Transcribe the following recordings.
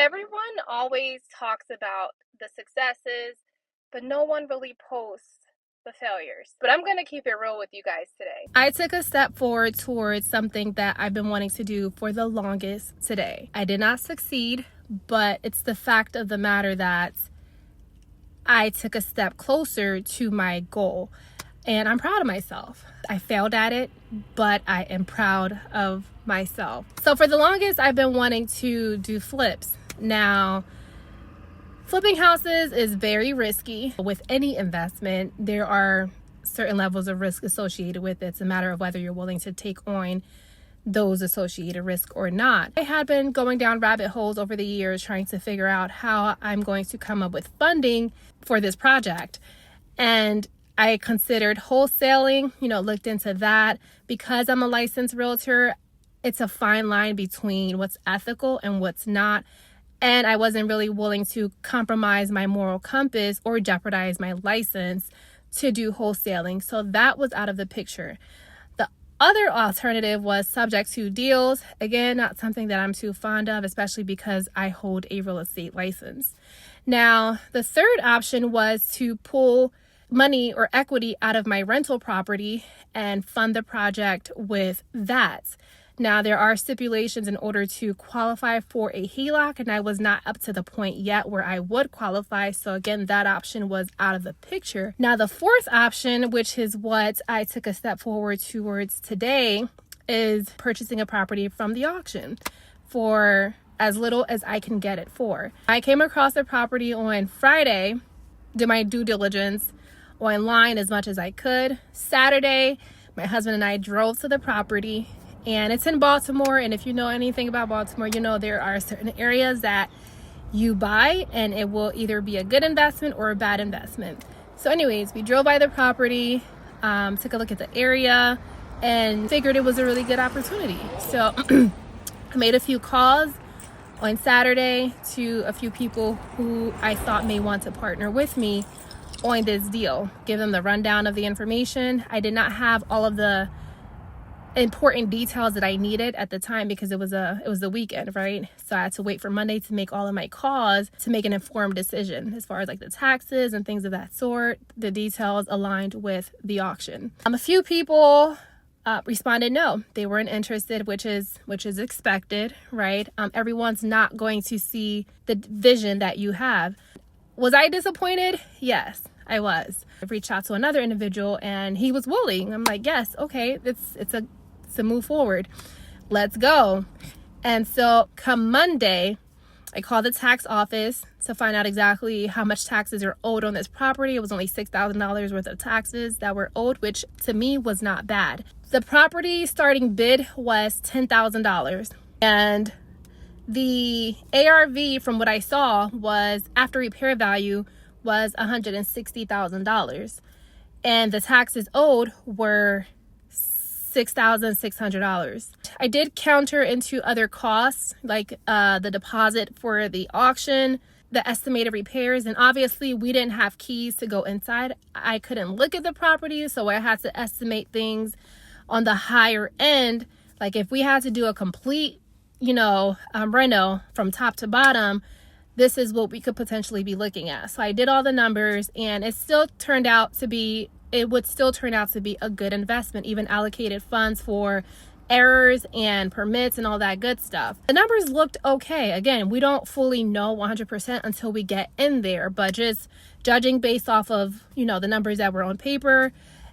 Everyone always talks about the successes, but no one really posts the failures. But I'm going to keep it real with you guys today. I took a step forward towards something that I've been wanting to do for the longest today. I did not succeed, but it's the fact of the matter that I took a step closer to my goal. And I'm proud of myself. I failed at it, but I am proud of myself. So for the longest, I've been wanting to do flips. Now, flipping houses is very risky. With any investment, there are certain levels of risk associated with it. It's a matter of whether you're willing to take on those associated risks or not. I had been going down rabbit holes over the years trying to figure out how I'm going to come up with funding for this project. And I considered wholesaling, looked into that. Because I'm a licensed realtor, it's a fine line between what's ethical and what's not. And I wasn't really willing to compromise my moral compass or jeopardize my license to do wholesaling. So that was out of the picture. The other alternative was subject to deals. Again, not something that I'm too fond of, especially because I hold a real estate license. Now, the third option was to pull money or equity out of my rental property and fund the project with that. Now, there are stipulations in order to qualify for a HELOC, and I was not up to the point yet where I would qualify. So again, that option was out of the picture. Now, the fourth option, which is what I took a step forward towards today, is purchasing a property from the auction for as little as I can get it for. I came across the property on Friday, did my due diligence online as much as I could. Saturday, my husband and I drove to the property, and it's in Baltimore. And if you know anything about Baltimore, there are certain areas that you buy and it will either be a good investment or a bad investment. So anyways, we drove by the property, took a look at the area, and figured it was a really good opportunity. So I made a few calls on Saturday to a few people who I thought may want to partner with me on this deal, give them the rundown of the information. I did not have all of the important details that I needed at the time because it was the weekend, right? So I had to wait for Monday to make all of my calls to make an informed decision as far as like the taxes and things of that sort. The details aligned with the auction. A few people responded no, they weren't interested, which is expected, right? Everyone's not going to see the vision that you have. Was I disappointed? Yes, I was. I reached out to another individual and he was willing. I'm like, yes, okay, it's a move forward. Let's go. And so come Monday, I called the tax office to find out exactly how much taxes are owed on this property. It was only $6,000 worth of taxes that were owed, which to me was not bad. The property starting bid was $10,000. And the ARV, from what I saw, was after repair value was $160,000, and the taxes owed were $6,600. I did counter into other costs like the deposit for the auction, the estimated repairs, and obviously we didn't have keys to go inside. I couldn't look at the property, so I had to estimate things on the higher end. Like if we had to do a complete reno from top to bottom, this is what we could potentially be looking at. So I did all the numbers, and it would still turn out to be a good investment, even allocated funds for errors and permits and all that good stuff. The numbers looked okay. Again, we don't fully know 100% until we get in there, but just judging based off of, the numbers that were on paper,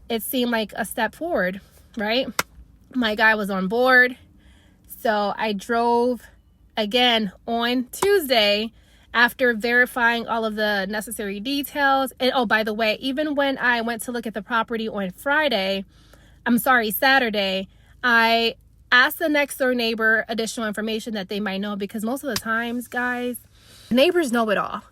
it seemed like a step forward, right? My guy was on board. So I drove again on Tuesday after verifying all of the necessary details. And oh, by the way, even when I went to look at the property on Saturday, I asked the next door neighbor additional information that they might know, because most of the times, guys, neighbors know it all.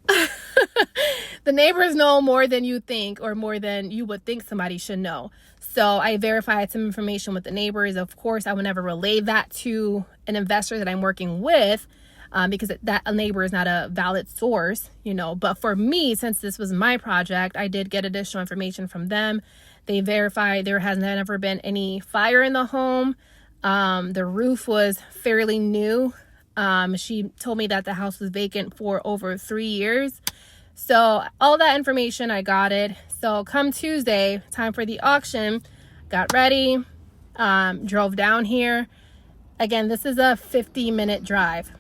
The neighbors know more than you think, or more than you would think somebody should know. So I verified some information with the neighbors. Of course, I would never relay that to an investor that I'm working with, because that a neighbor is not a valid source, But for me, since this was my project, I did get additional information from them. They verified there has never been any fire in the home. The roof was fairly new. She told me that the house was vacant for over 3 years. So all that information, I got it. So come Tuesday, time for the auction, got ready, drove down here. Again, this is a 50-minute drive.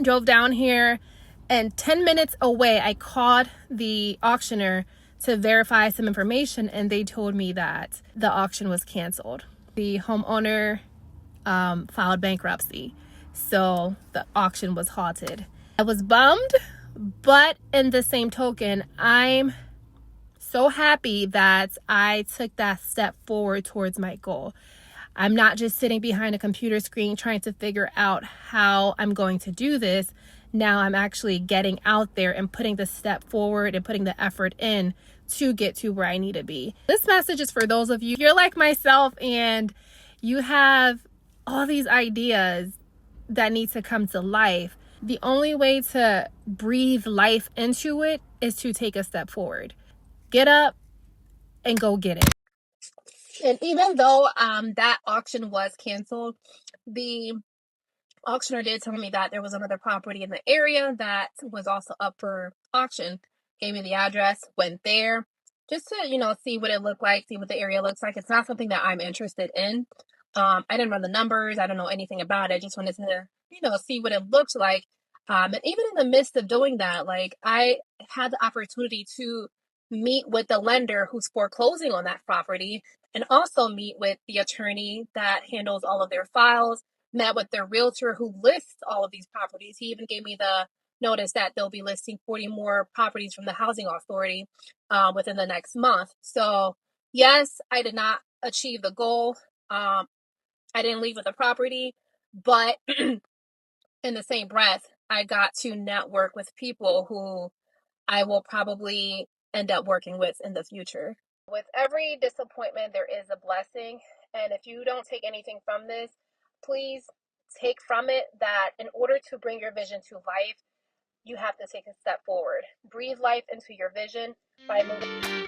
Drove down here, and 10 minutes away, I called the auctioneer to verify some information, and they told me that the auction was canceled. The homeowner filed bankruptcy, so the auction was halted. I was bummed, but in the same token, I'm so happy that I took that step forward towards my goal. I'm not just sitting behind a computer screen trying to figure out how I'm going to do this. Now I'm actually getting out there and putting the step forward and putting the effort in to get to where I need to be. This message is for those of you, you're like myself and you have all these ideas that need to come to life. The only way to breathe life into it is to take a step forward. Get up and go get it. And even though that auction was canceled, the auctioneer did tell me that there was another property in the area that was also up for auction. Gave me the address, went there just to, see what it looked like, see what the area looks like. It's not something that I'm interested in. I didn't run the numbers. I don't know anything about it. Just wanted to, see what it looked like. And even in the midst of doing that, like I had the opportunity to meet with the lender who's foreclosing on that property and also meet with the attorney that handles all of their files, met with their realtor who lists all of these properties. He even gave me the notice that they'll be listing 40 more properties from the housing authority within the next month. So yes, I did not achieve the goal. I didn't leave with a property, but in the same breath, I got to network with people who I will probably end up working with in the future. With every disappointment, there is a blessing. And if you don't take anything from this, please take from it that in order to bring your vision to life, you have to take a step forward. Breathe life into your vision by moving.